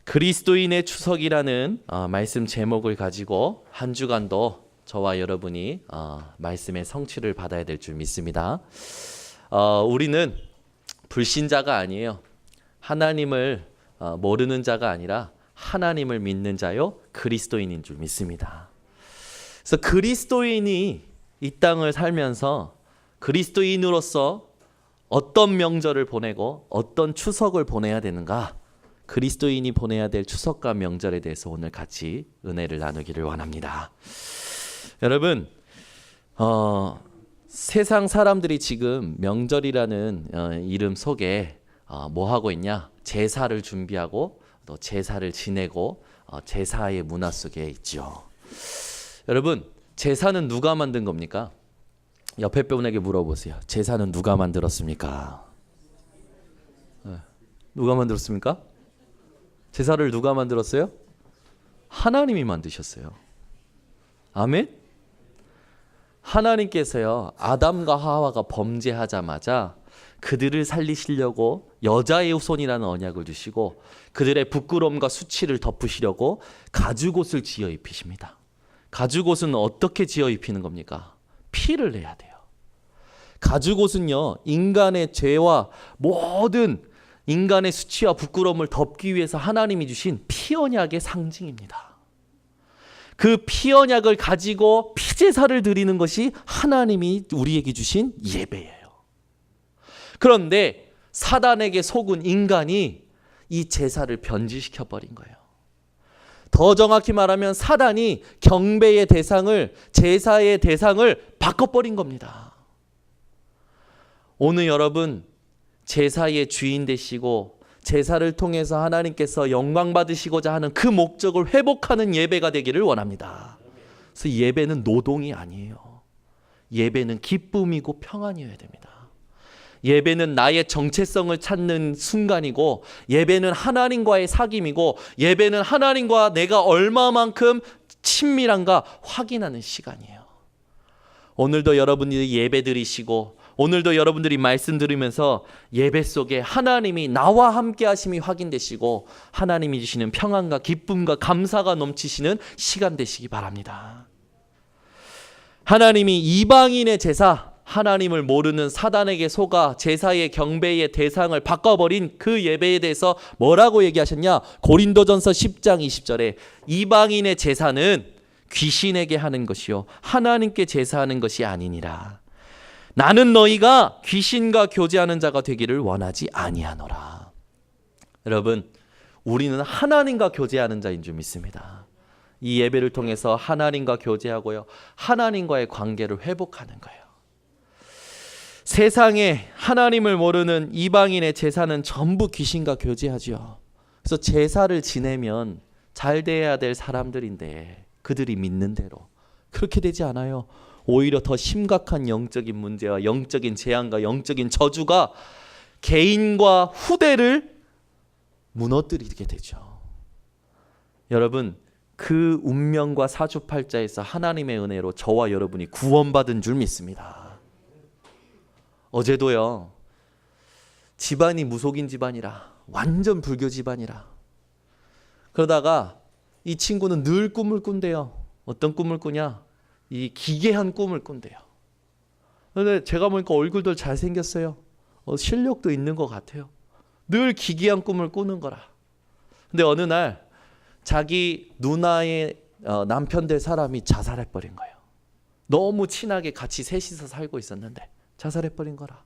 그리스도인의 추석이라는 말씀 제목을 가지고 한 주간도 저와 여러분이 말씀의 성취를 받아야 될 줄 믿습니다. 우리는 불신자가 아니에요. 하나님을 모르는 자가 아니라 하나님을 믿는 자요 그리스도인인 줄 믿습니다. 그래서 그리스도인이 이 땅을 살면서 그리스도인으로서 어떤 명절을 보내고 어떤 추석을 보내야 되는가, 그리스도인이 보내야 될 추석과 명절에 대해서 오늘 같이 은혜를 나누기를 원합니다. 여러분, 세상 사람들이 지금 명절이라는 이름 속에 뭐 하고 있냐? 제사를 준비하고 또 제사를 지내고 제사의 문화 속에 있죠. 여러분, 제사는 누가 만든 겁니까? 옆에 분에게 물어보세요. 제사는 누가 만들었습니까? 누가 만들었습니까? 제사를 누가 만들었어요? 하나님이 만드셨어요. 아멘? 하나님께서요, 아담과 하와가 범죄하자마자 그들을 살리시려고 여자의 후손이라는 언약을 주시고 그들의 부끄러움과 수치를 덮으시려고 가죽옷을 지어 입히십니다. 가죽옷은 어떻게 지어 입히는 겁니까? 피를 내야 돼요. 가죽옷은요, 인간의 죄와 모든 인간의 수치와 부끄러움을 덮기 위해서 하나님이 주신 피언약의 상징입니다. 그 피언약을 가지고 피제사를 드리는 것이 하나님이 우리에게 주신 예배예요. 그런데 사단에게 속은 인간이 이 제사를 변질시켜 버린 거예요. 더 정확히 말하면 사단이 경배의 대상을, 제사의 대상을 바꿔버린 겁니다. 오늘 여러분, 제사의 주인 되시고 제사를 통해서 하나님께서 영광 받으시고자 하는 그 목적을 회복하는 예배가 되기를 원합니다. 그래서 예배는 노동이 아니에요. 예배는 기쁨이고 평안이어야 됩니다. 예배는 나의 정체성을 찾는 순간이고, 예배는 하나님과의 사귐이고, 예배는 하나님과 내가 얼마만큼 친밀한가 확인하는 시간이에요. 오늘도 여러분들이 예배 드리시고, 오늘도 여러분들이 말씀 들으면서 예배 속에 하나님이 나와 함께 하심이 확인되시고 하나님이 주시는 평안과 기쁨과 감사가 넘치시는 시간 되시기 바랍니다. 하나님이 이방인의 제사, 하나님을 모르는 사단에게 속아 제사의 경배의 대상을 바꿔버린 그 예배에 대해서 뭐라고 얘기하셨냐? 고린도전서 10장 20절에 이방인의 제사는 귀신에게 하는 것이요 하나님께 제사하는 것이 아니니라. 나는 너희가 귀신과 교제하는 자가 되기를 원하지 아니하노라. 여러분, 우리는 하나님과 교제하는 자인 줄 믿습니다. 이 예배를 통해서 하나님과 교제하고요, 하나님과의 관계를 회복하는 거예요. 세상에 하나님을 모르는 이방인의 제사는 전부 귀신과 교제하죠. 그래서 제사를 지내면 잘 돼야 될 사람들인데 그들이 믿는 대로 그렇게 되지 않아요. 오히려 더 심각한 영적인 문제와 영적인 재앙과 영적인 저주가 개인과 후대를 무너뜨리게 되죠. 여러분, 그 운명과 사주팔자에서 하나님의 은혜로 저와 여러분이 구원받은 줄 믿습니다. 어제도요, 집안이 무속인 집안이라, 완전 불교 집안이라, 그러다가 이 친구는 늘 꿈을 꾼대요. 어떤 꿈을 꾸냐? 이 기괴한 꿈을 꾼대요. 그런데 제가 보니까 얼굴도 잘생겼어요. 실력도 있는 것 같아요. 늘 기괴한 꿈을 꾸는 거라. 근데 어느 날 자기 누나의 남편 될 사람이 자살해버린 거예요. 너무 친하게 같이 셋이서 살고 있었는데 자살해버린 거라.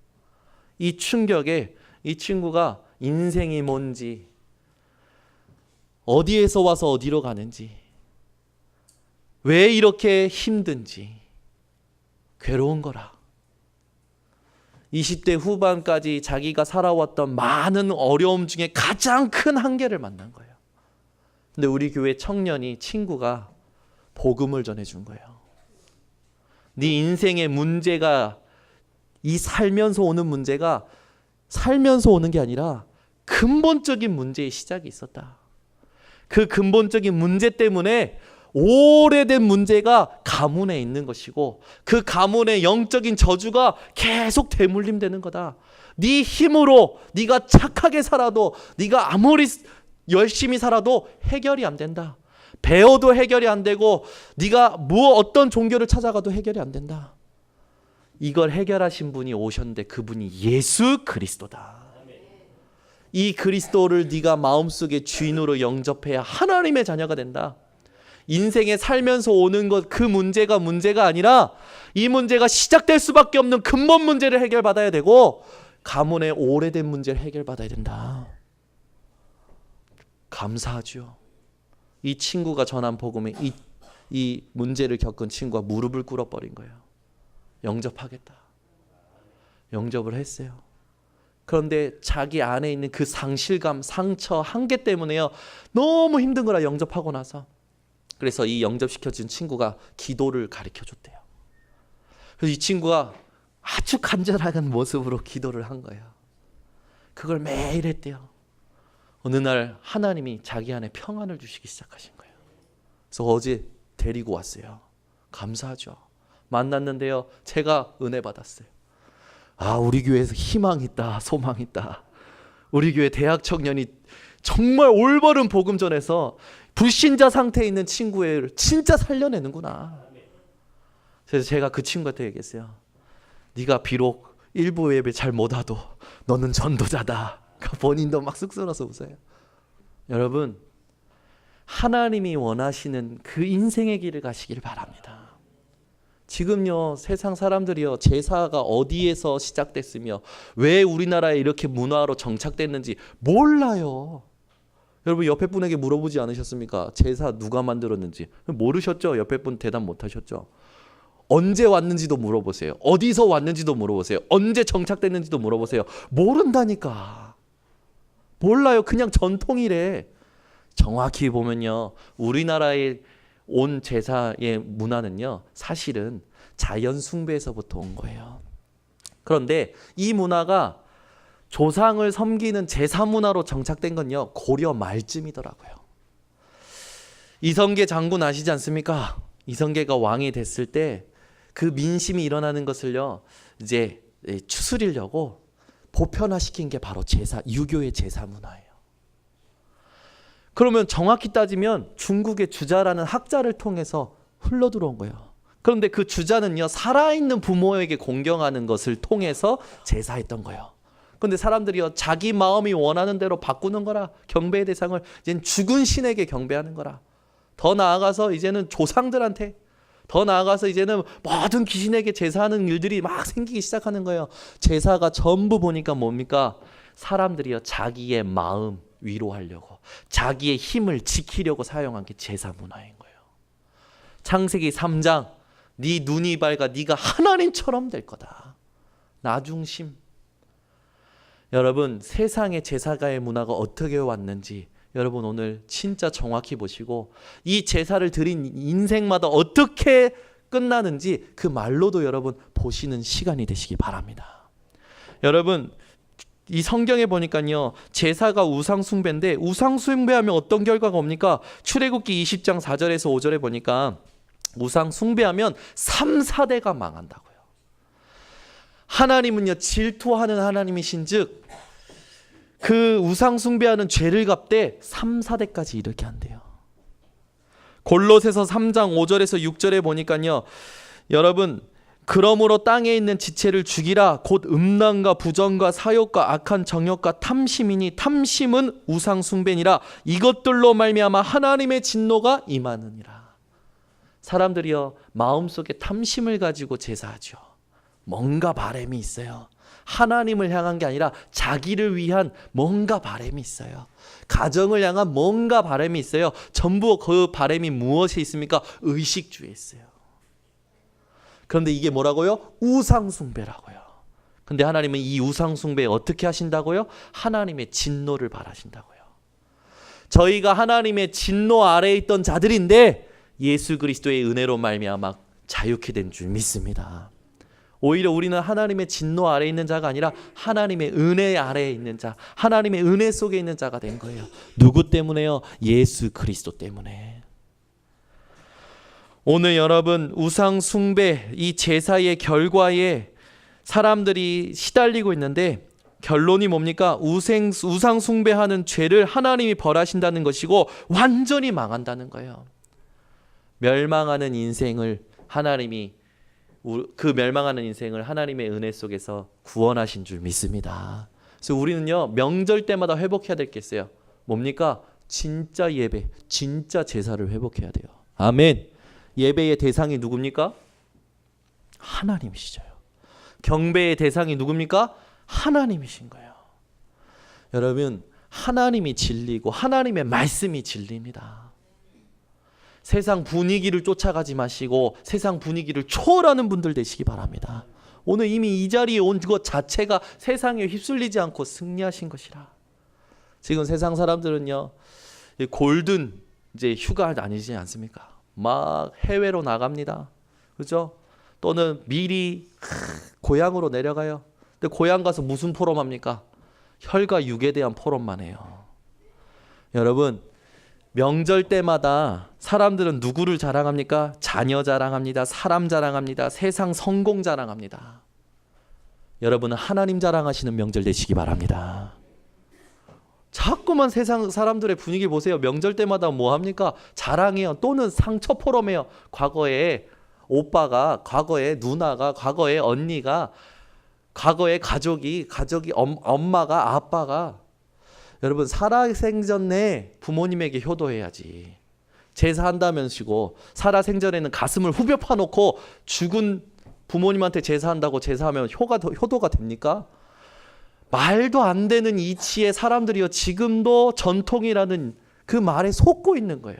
이 충격에 이 친구가 인생이 뭔지, 어디에서 와서 어디로 가는지, 왜 이렇게 힘든지, 괴로운 거라. 20대 후반까지 자기가 살아왔던 많은 어려움 중에 가장 큰 한계를 만난 거예요. 근데 우리 교회 청년이, 친구가 복음을 전해준 거예요. 네 인생의 문제가, 이 살면서 오는 문제가 살면서 오는 게 아니라 근본적인 문제의 시작이 있었다. 그 근본적인 문제 때문에 오래된 문제가 가문에 있는 것이고, 그 가문의 영적인 저주가 계속 대물림되는 거다. 네 힘으로 네가 착하게 살아도, 네가 아무리 열심히 살아도 해결이 안 된다. 배워도 해결이 안 되고 네가 어떤 종교를 찾아가도 해결이 안 된다. 이걸 해결하신 분이 오셨는데 그분이 예수 그리스도다. 이 그리스도를 네가 마음속에 주인으로 영접해야 하나님의 자녀가 된다. 인생에 살면서 오는 것, 그 문제가 아니라 이 문제가 시작될 수밖에 없는 근본 문제를 해결받아야 되고 가문의 오래된 문제를 해결받아야 된다. 감사하죠. 이 친구가 전한 복음에 이 문제를 겪은 친구가 무릎을 꿇어버린 거예요. 영접하겠다. 영접을 했어요. 그런데 자기 안에 있는 그 상실감, 상처, 한계 때문에요. 너무 힘든 거라 영접하고 나서. 그래서 이 영접시켜준 친구가 기도를 가르쳐줬대요. 그래서 이 친구가 아주 간절한 모습으로 기도를 한 거예요. 그걸 매일 했대요. 어느 날 하나님이 자기 안에 평안을 주시기 시작하신 거예요. 그래서 어제 데리고 왔어요. 감사하죠. 만났는데요. 제가 은혜 받았어요. 아, 우리 교회에서 희망 있다, 소망 있다. 우리 교회 대학 청년이 정말 올바른 복음 전해서 불신자 상태에 있는 친구를 진짜 살려내는구나. 그래서 제가 그 친구한테 얘기했어요. 네가 비록 일부 예배 잘 못와도 너는 전도자다. 본인도 막 쑥스러워서 웃어요. 여러분, 하나님이 원하시는 그 인생의 길을 가시길 바랍니다. 지금요, 세상 사람들이요, 제사가 어디에서 시작됐으며 왜 우리나라에 이렇게 문화로 정착됐는지 몰라요. 여러분, 옆에 분에게 물어보지 않으셨습니까? 제사 누가 만들었는지 모르셨죠? 옆에 분 대답 못 하셨죠? 언제 왔는지도 물어보세요. 어디서 왔는지도 물어보세요. 언제 정착됐는지도 물어보세요. 모른다니까. 몰라요. 그냥 전통이래. 정확히 보면요, 우리나라에 온 제사의 문화는요, 사실은 자연 숭배에서부터 온 거예요. 그런데 이 문화가 조상을 섬기는 제사 문화로 정착된 건요, 고려 말쯤이더라고요. 이성계 장군 아시지 않습니까? 이성계가 왕이 됐을 때 그 민심이 일어나는 것을요, 이제 추스리려고 보편화시킨 게 바로 유교의 제사 문화예요. 그러면 정확히 따지면 중국의 주자라는 학자를 통해서 흘러들어온 거예요. 그런데 그 주자는요, 살아있는 부모에게 공경하는 것을 통해서 제사했던 거예요. 그런데 사람들이요, 자기 마음이 원하는 대로 바꾸는 거라. 경배의 대상을 이제는 죽은 신에게 경배하는 거라. 더 나아가서 이제는 조상들한테, 더 나아가서 이제는 모든 귀신에게 제사하는 일들이 막 생기기 시작하는 거예요. 제사가 전부 보니까 뭡니까? 사람들이요, 자기의 마음 위로하려고, 자기의 힘을 지키려고 사용한 게 제사 문화인 거예요. 창세기 3장, 네 눈이 밝아 네가 하나님처럼 될 거다. 나 중심. 여러분, 세상의 제사가의 문화가 어떻게 왔는지 여러분 오늘 진짜 정확히 보시고, 이 제사를 드린 인생마다 어떻게 끝나는지 그 말로도 여러분 보시는 시간이 되시기 바랍니다. 여러분, 이 성경에 보니까요, 제사가 우상숭배인데 우상숭배하면 어떤 결과가 옵니까? 출애굽기 20장 4절에서 5절에 보니까 우상숭배하면 3, 4대가 망한다고요. 하나님은요, 질투하는 하나님이신즉 그 우상숭배하는 죄를 갚되 3, 4대까지 이렇게 한대요. 골로새서 3장 5절에서 6절에 보니까요, 여러분, 그러므로 땅에 있는 지체를 죽이라. 곧 음란과 부정과 사욕과 악한 정욕과 탐심이니 탐심은 우상숭배니라. 이것들로 말미암아 하나님의 진노가 임하느니라. 사람들이요, 마음속에 탐심을 가지고 제사하죠. 뭔가 바람이 있어요. 하나님을 향한 게 아니라 자기를 위한 뭔가 바람이 있어요. 가정을 향한 뭔가 바람이 있어요. 전부 그 바람이 무엇에 있습니까? 의식주에 있어요. 그런데 이게 뭐라고요? 우상숭배라고요. 근데 하나님은 이 우상숭배에 어떻게 하신다고요? 하나님의 진노를 바라신다고요. 저희가 하나님의 진노 아래에 있던 자들인데 예수 그리스도의 은혜로 말미암아 자유케 된 줄 믿습니다. 오히려 우리는 하나님의 진노 아래에 있는 자가 아니라 하나님의 은혜 아래에 있는 자, 하나님의 은혜 속에 있는 자가 된 거예요. 누구 때문에요? 예수 그리스도 때문에. 오늘 여러분, 우상 숭배, 이 제사의 결과에 사람들이 시달리고 있는데 결론이 뭡니까? 우상 숭배하는 죄를 하나님이 벌하신다는 것이고 완전히 망한다는 거예요. 멸망하는 인생을 하나님이 그 멸망하는 인생을 하나님의 은혜 속에서 구원하신 줄 믿습니다. 그래서 우리는요 명절 때마다 회복해야 될 게 있어요. 뭡니까? 진짜 예배, 진짜 제사를 회복해야 돼요. 아멘. 예배의 대상이 누굽니까? 하나님이시죠. 경배의 대상이 누굽니까? 하나님이신 거예요. 여러분, 하나님이 진리고 하나님의 말씀이 진리입니다. 세상 분위기를 쫓아가지 마시고 세상 분위기를 초월하는 분들 되시기 바랍니다. 오늘 이미 이 자리에 온 것 자체가 세상에 휩쓸리지 않고 승리하신 것이라. 지금 세상 사람들은요 골든 이제 휴가 다니지 않습니까? 막 해외로 나갑니다. 그죠? 또는 미리 고향으로 내려가요. 근데 고향 가서 무슨 포럼 합니까? 혈과 육에 대한 포럼만 해요. 여러분, 명절 때마다 사람들은 누구를 자랑합니까? 자녀 자랑합니다. 사람 자랑합니다. 세상 성공 자랑합니다. 여러분은 하나님 자랑하시는 명절 되시기 바랍니다. 자꾸만 세상 사람들의 분위기 보세요. 명절 때마다 뭐 합니까? 자랑해요. 또는 상처 포럼해요. 과거에 오빠가, 과거에 누나가, 과거에 언니가, 과거에 가족이 엄마가, 아빠가. 여러분, 살아생전에 부모님에게 효도해야지. 제사한다면시고 살아생전에는 가슴을 후벼 파놓고 죽은 부모님한테 제사한다고 제사하면 효도가 됩니까? 말도 안 되는 이치의 사람들이요 지금도 전통이라는 그 말에 속고 있는 거예요.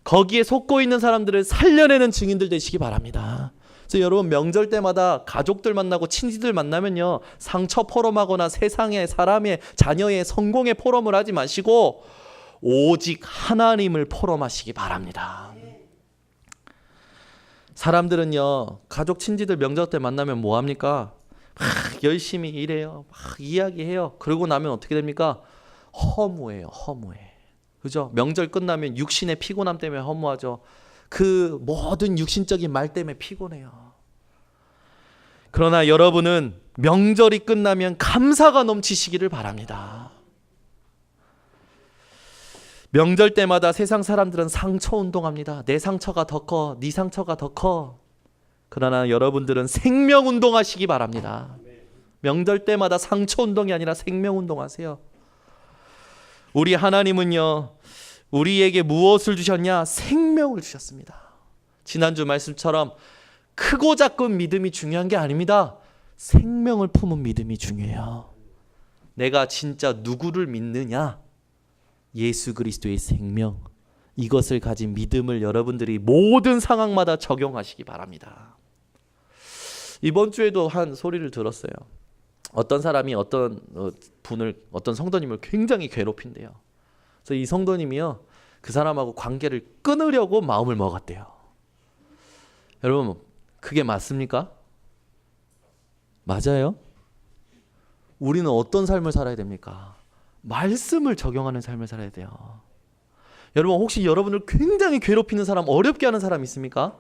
거기에 속고 있는 사람들을 살려내는 증인들 되시기 바랍니다. 그래서 여러분 명절 때마다 가족들 만나고 친지들 만나면요 상처 포럼하거나 세상의 사람의 자녀의 성공의 포럼을 하지 마시고 오직 하나님을 포럼하시기 바랍니다. 사람들은요 가족 친지들 명절 때 만나면 뭐 합니까? 막 열심히 일해요. 막 이야기해요. 그러고 나면 어떻게 됩니까? 허무해요. 허무해. 그죠? 명절 끝나면 육신의 피곤함 때문에 허무하죠. 그 모든 육신적인 말 때문에 피곤해요. 그러나 여러분은 명절이 끝나면 감사가 넘치시기를 바랍니다. 명절 때마다 세상 사람들은 상처 운동합니다. 내 상처가 더 커, 네 상처가 더 커. 그러나 여러분들은 생명 운동하시기 바랍니다. 명절 때마다 상처 운동이 아니라 생명 운동하세요. 우리 하나님은요 우리에게 무엇을 주셨냐? 생명을 주셨습니다. 지난주 말씀처럼 크고 작은 믿음이 중요한 게 아닙니다. 생명을 품은 믿음이 중요해요. 내가 진짜 누구를 믿느냐? 예수 그리스도의 생명, 이것을 가진 믿음을 여러분들이 모든 상황마다 적용하시기 바랍니다. 이번 주에도 한 소리를 들었어요. 어떤 사람이 어떤 성도님을 굉장히 괴롭힌대요. 그래서 이 성도님이요 그 사람하고 관계를 끊으려고 마음을 먹었대요. 여러분 그게 맞습니까? 맞아요? 우리는 어떤 삶을 살아야 됩니까? 말씀을 적용하는 삶을 살아야 돼요. 여러분 혹시 여러분을 굉장히 괴롭히는 사람, 어렵게 하는 사람 있습니까?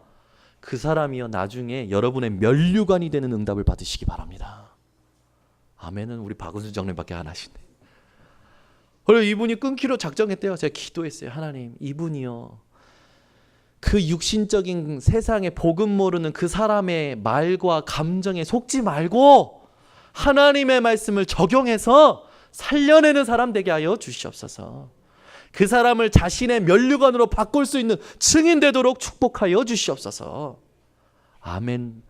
그 사람이요 나중에 여러분의 면류관이 되는 응답을 받으시기 바랍니다. 아멘은 우리 박은수 장로님밖에 안 하시네. 그래서 이분이 끊기로 작정했대요. 제가 기도했어요. 하나님, 이분이요 그 육신적인 세상에 복음 모르는 그 사람의 말과 감정에 속지 말고 하나님의 말씀을 적용해서 살려내는 사람 되게 하여 주시옵소서. 그 사람을 자신의 면류관으로 바꿀 수 있는 증인 되도록 축복하여 주시옵소서. 아멘.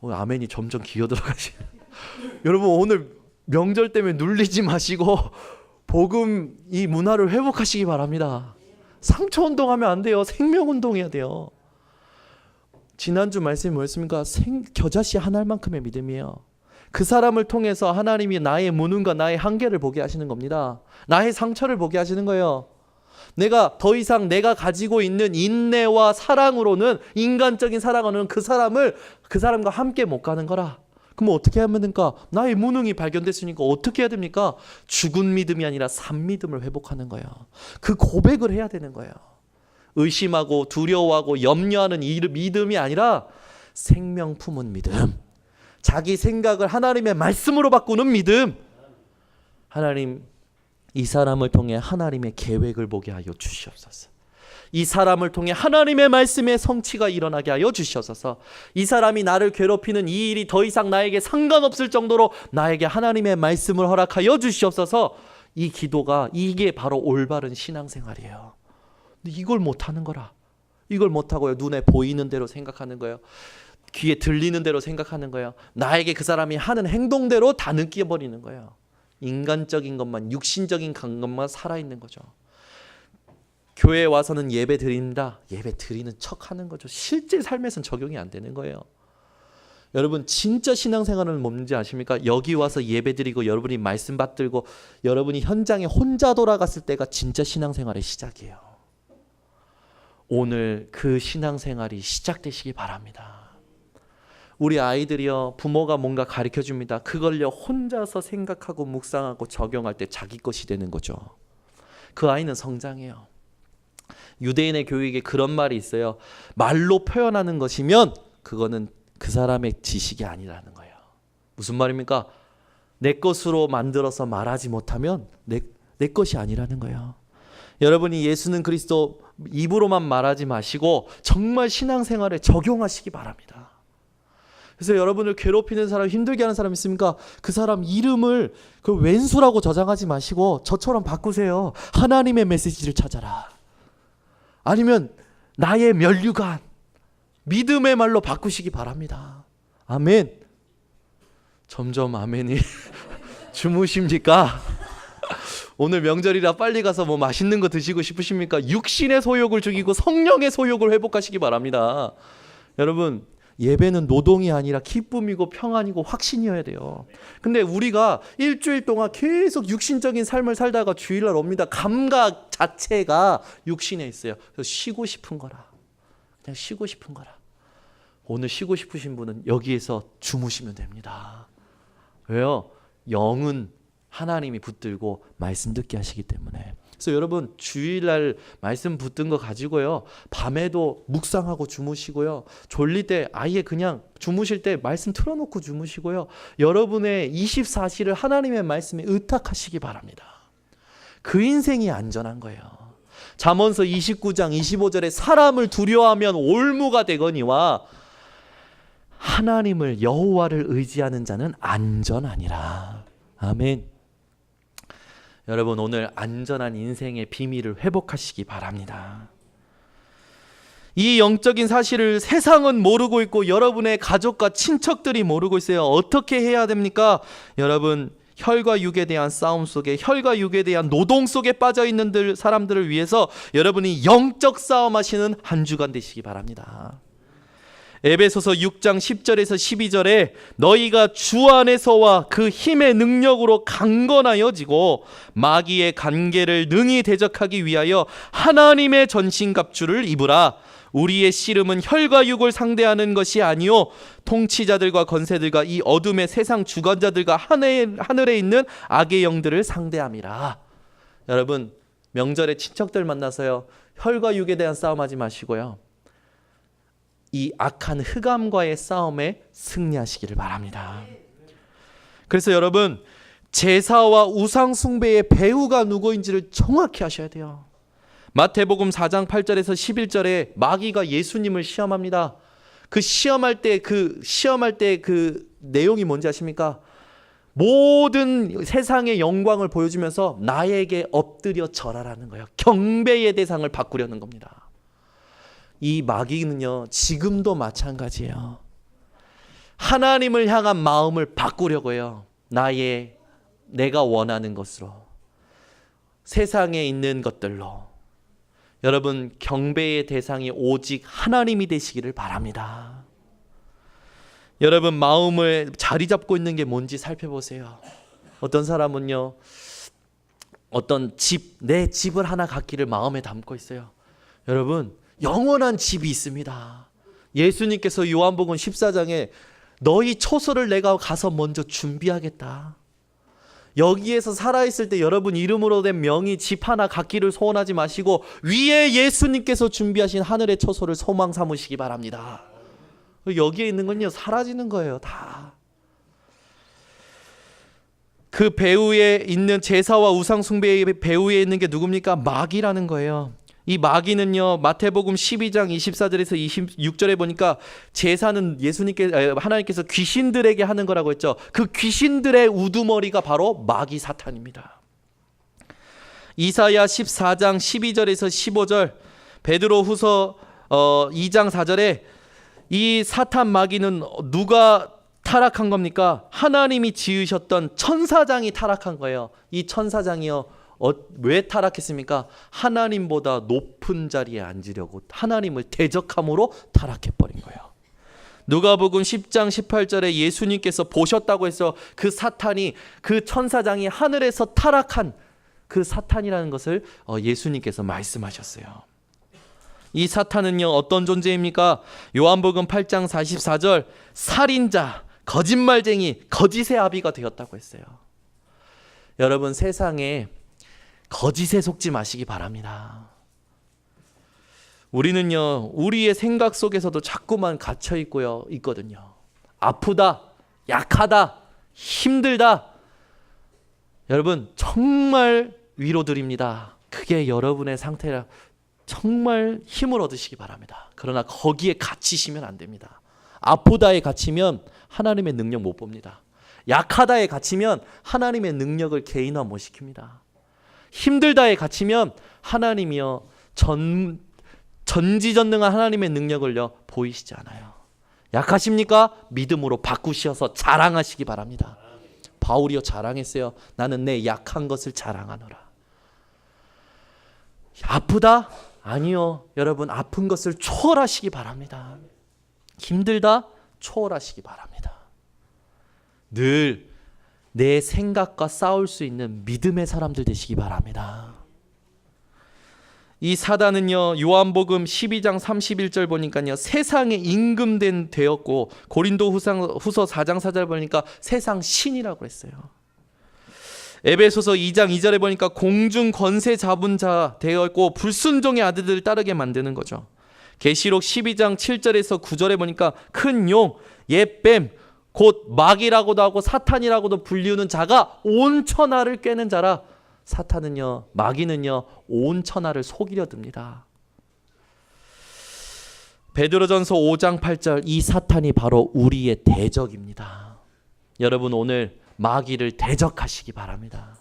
아멘이 점점 기어 들어가시네. 여러분 오늘 명절 때문에 눌리지 마시고 복음 이 문화를 회복하시기 바랍니다. 상처 운동하면 안 돼요. 생명 운동해야 돼요. 지난주 말씀이 뭐였습니까? 겨자씨 한 알만큼의 믿음이에요. 그 사람을 통해서 하나님이 나의 무능과 나의 한계를 보게 하시는 겁니다. 나의 상처를 보게 하시는 거예요. 내가 더 이상 내가 가지고 있는 인내와 사랑으로는, 인간적인 사랑으로는 그 사람과 함께 못 가는 거라. 그럼 어떻게 하면 됩니까? 나의 무능이 발견됐으니까 어떻게 해야 됩니까? 죽은 믿음이 아니라 산 믿음을 회복하는 거예요. 그 고백을 해야 되는 거예요. 의심하고 두려워하고 염려하는 이 믿음이 아니라 생명 품은 믿음. 자기 생각을 하나님의 말씀으로 바꾸는 믿음. 하나님, 이 사람을 통해 하나님의 계획을 보게 하여 주시옵소서. 이 사람을 통해 하나님의 말씀의 성취가 일어나게 하여 주시옵소서. 이 사람이 나를 괴롭히는 이 일이 더 이상 나에게 상관없을 정도로 나에게 하나님의 말씀을 허락하여 주시옵소서. 이 기도가, 이게 바로 올바른 신앙생활이에요. 근데 이걸 못하는 거라. 이걸 못하고요, 눈에 보이는 대로 생각하는 거예요. 귀에 들리는 대로 생각하는 거예요. 나에게 그 사람이 하는 행동대로 다 느껴버리는 거예요. 인간적인 것만, 육신적인 것만 살아있는 거죠. 교회에 와서는 예배 드린다, 예배 드리는 척 하는 거죠. 실제 삶에서는 적용이 안 되는 거예요. 여러분, 진짜 신앙생활은 뭔지 아십니까? 여기 와서 예배 드리고 여러분이 말씀 받들고 여러분이 현장에 혼자 돌아갔을 때가 진짜 신앙생활의 시작이에요. 오늘 그 신앙생활이 시작되시기 바랍니다. 우리 아이들이요, 부모가 뭔가 가르쳐 줍니다. 그걸요 혼자서 생각하고 묵상하고 적용할 때 자기 것이 되는 거죠. 그 아이는 성장해요. 유대인의 교육에 그런 말이 있어요. 말로 표현하는 것이면 그거는 그 사람의 지식이 아니라는 거예요. 무슨 말입니까? 내 것으로 만들어서 말하지 못하면 내 것이 아니라는 거예요. 여러분이 예수는 그리스도 입으로만 말하지 마시고 정말 신앙생활에 적용하시기 바랍니다. 그래서 여러분을 괴롭히는 사람, 힘들게 하는 사람 있습니까? 그 사람 이름을 그 왼수라고 저장하지 마시고 저처럼 바꾸세요. 하나님의 메시지를 찾아라. 아니면 나의 면류관, 믿음의 말로 바꾸시기 바랍니다. 아멘. 점점 아멘이 주무십니까? 오늘 명절이라 빨리 가서 뭐 맛있는 거 드시고 싶으십니까? 육신의 소욕을 죽이고 성령의 소욕을 회복하시기 바랍니다. 여러분, 예배는 노동이 아니라 기쁨이고 평안이고 확신이어야 돼요. 근데 우리가 일주일 동안 계속 육신적인 삶을 살다가 주일날 옵니다. 감각 자체가 육신에 있어요. 그래서 쉬고 싶은 거라. 그냥 쉬고 싶은 거라. 오늘 쉬고 싶으신 분은 여기에서 주무시면 됩니다. 왜요? 영은 하나님이 붙들고 말씀 듣게 하시기 때문에. 그래서 여러분, 주일날 말씀 붙든 거 가지고요, 밤에도 묵상하고 주무시고요, 졸릴 때 아예 그냥 주무실 때 말씀 틀어놓고 주무시고요, 여러분의 24시를 하나님의 말씀에 의탁하시기 바랍니다. 그 인생이 안전한 거예요. 잠언서 29장 25절에 사람을 두려워하면 올무가 되거니와 하나님을, 여호와를 의지하는 자는 안전하니라. 아멘. 여러분, 오늘 안전한 인생의 비밀을 회복하시기 바랍니다. 이 영적인 사실을 세상은 모르고 있고 여러분의 가족과 친척들이 모르고 있어요. 어떻게 해야 됩니까? 여러분, 혈과 육에 대한 싸움 속에, 혈과 육에 대한 노동 속에 빠져있는 사람들을 위해서 여러분이 영적 싸움하시는 한 주간 되시기 바랍니다. 에베소서 6장 10절에서 12절에 너희가 주 안에서와 그 힘의 능력으로 강건하여지고 마귀의 간계를 능히 대적하기 위하여 하나님의 전신갑주를 입으라. 우리의 씨름은 혈과 육을 상대하는 것이 아니요 통치자들과 권세들과 이 어둠의 세상 주관자들과 하늘에 있는 악의 영들을 상대함이라. 여러분, 명절에 친척들 만나서요, 혈과 육에 대한 싸움하지 마시고요, 이 악한 흑암과의 싸움에 승리하시기를 바랍니다. 그래서 여러분, 제사와 우상 숭배의 배후가 누구인지를 정확히 아셔야 돼요. 마태복음 4장 8절에서 11절에 마귀가 예수님을 시험합니다. 그 시험할 때 그 내용이 뭔지 아십니까? 모든 세상의 영광을 보여주면서 나에게 엎드려 절하라는 거예요. 경배의 대상을 바꾸려는 겁니다. 이 마귀는요, 지금도 마찬가지예요. 하나님을 향한 마음을 바꾸려고 해요. 내가 원하는 것으로, 세상에 있는 것들로. 여러분, 경배의 대상이 오직 하나님이 되시기를 바랍니다. 여러분, 마음을 자리 잡고 있는 게 뭔지 살펴보세요. 어떤 사람은요, 어떤 내 집을 하나 갖기를 마음에 담고 있어요. 여러분, 영원한 집이 있습니다. 예수님께서 요한복음 14장에 너희 초소를 내가 가서 먼저 준비하겠다. 여기에서 살아있을 때 여러분 이름으로 된 명의 집 하나 갖기를 소원하지 마시고 위에 예수님께서 준비하신 하늘의 초소를 소망 삼으시기 바랍니다. 여기에 있는 건요, 사라지는 거예요. 다 그 배후에 있는 제사와 우상 숭배의 배후에 있는 게 누굽니까? 마귀라는 거예요. 이 마귀는요, 마태복음 12장 24절에서 26절에 보니까 제사는 하나님께서 귀신들에게 하는 거라고 했죠. 그 귀신들의 우두머리가 바로 마귀 사탄입니다. 이사야 14장 12절에서 15절, 베드로 후서 2장 4절에 이 사탄 마귀는 누가 타락한 겁니까? 하나님이 지으셨던 천사장이 타락한 거예요. 이 천사장이요, 왜 타락했습니까? 하나님보다 높은 자리에 앉으려고 하나님을 대적함으로 타락해버린 거예요. 누가복음 10장 18절에 예수님께서 보셨다고 해서 그 사탄이, 그 천사장이 하늘에서 타락한 그 사탄이라는 것을 예수님께서 말씀하셨어요. 이 사탄은요, 어떤 존재입니까? 요한복음 8장 44절, 살인자, 거짓말쟁이, 거짓의 아비가 되었다고 했어요. 여러분, 세상에 거짓에 속지 마시기 바랍니다. 우리는요, 우리의 생각 속에서도 자꾸만 갇혀 있거든요. 아프다, 약하다, 힘들다. 여러분, 정말 위로드립니다. 그게 여러분의 상태라 정말 힘을 얻으시기 바랍니다. 그러나 거기에 갇히시면 안 됩니다. 아프다에 갇히면 하나님의 능력 못 봅니다. 약하다에 갇히면 하나님의 능력을 개인화 못 시킵니다. 힘들다에 갇히면 하나님이요, 전지전능한 하나님의 능력을요 보이시지 않아요. 약하십니까? 믿음으로 바꾸셔서 자랑하시기 바랍니다. 바울이요 자랑했어요. 나는 내 약한 것을 자랑하노라. 아프다? 아니요. 여러분, 아픈 것을 초월하시기 바랍니다. 힘들다? 초월하시기 바랍니다. 늘 내 생각과 싸울 수 있는 믿음의 사람들 되시기 바랍니다. 이 사단은요, 요한복음 12장 31절 보니까요, 세상의 임금된 되었고, 고린도 후서 4장 4절 보니까 세상 신이라고 했어요. 에베소서 2장 2절에 보니까 공중 권세 잡은 자 되었고 불순종의 아들들을 따르게 만드는 거죠. 계시록 12장 7절에서 9절에 보니까 큰 용, 옛뱀, 곧 마귀라고도 하고 사탄이라고도 불리우는 자가 온 천하를 꿰는 자라. 사탄은요, 마귀는요, 온 천하를 속이려 듭니다. 베드로전서 5장 8절, 이 사탄이 바로 우리의 대적입니다. 여러분, 오늘 마귀를 대적하시기 바랍니다.